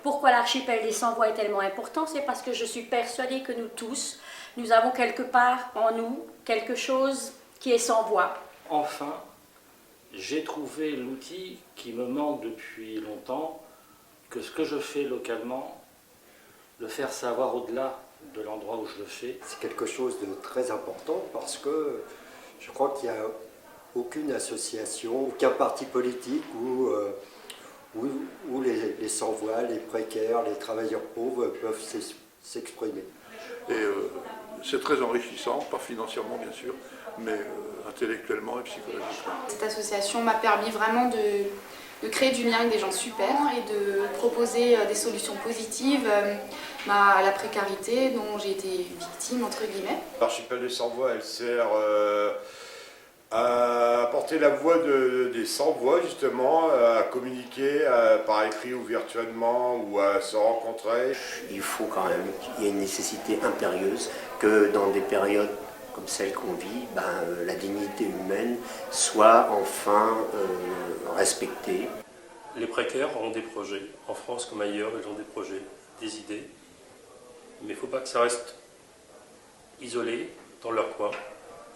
Pourquoi l'archipel des Sans Voix est tellement important? C'est parce que je suis persuadée que nous tous, nous avons quelque part en nous quelque chose qui est sans voix. Enfin, j'ai trouvé l'outil qui me manque depuis longtemps, que ce que je fais localement, le faire savoir au-delà de l'endroit où je le fais. C'est quelque chose de très important parce que je crois qu'il n'y a aucune association, aucun parti politique où les sans-voix, les précaires, les travailleurs pauvres peuvent s'exprimer. Et c'est très enrichissant, pas financièrement bien sûr, mais intellectuellement et psychologiquement. Cette association m'a permis vraiment de créer du lien avec des gens super et de proposer des solutions positives à la précarité dont j'ai été victime, entre guillemets. L'archipel des Sans-Voix, elle sert à porter la voix des sans-voix, justement, à communiquer par écrit ou virtuellement, ou à se rencontrer. Il faut quand même qu'il y ait une nécessité impérieuse que dans des périodes comme celle qu'on vit, la dignité humaine soit enfin respectée. Les précaires ont des projets, en France comme ailleurs, ils ont des projets, des idées, mais il ne faut pas que ça reste isolé dans leur coin.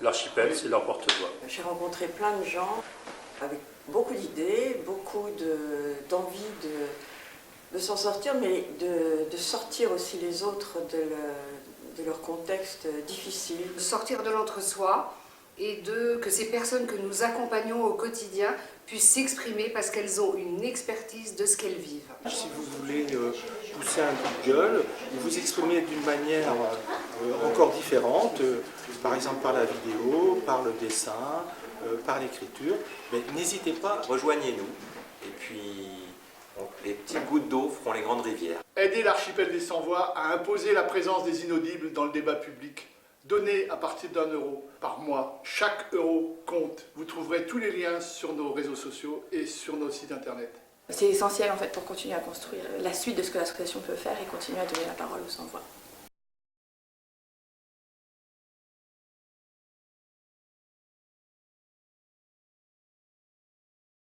L'archipel, c'est leur porte-voix. J'ai rencontré plein de gens avec beaucoup d'idées, beaucoup d'envie de s'en sortir, mais de sortir aussi les autres de leur contexte difficile. De sortir de l'entre-soi et que ces personnes que nous accompagnons au quotidien puissent s'exprimer parce qu'elles ont une expertise de ce qu'elles vivent. Si vous voulez pousser un coup de gueule, vous exprimer d'une manière encore différente, par exemple par la vidéo, par le dessin, par l'écriture, mais n'hésitez pas. Rejoignez-nous et puis les petites gouttes d'eau feront les grandes rivières. Aidez l'archipel des Sans-Voix à imposer la présence des inaudibles dans le débat public. Donnez à partir d'1 € par mois. Chaque euro compte. Vous trouverez tous les liens sur nos réseaux sociaux et sur nos sites internet. C'est essentiel en fait pour continuer à construire la suite de ce que l'association peut faire et continuer à donner la parole aux sans-voix.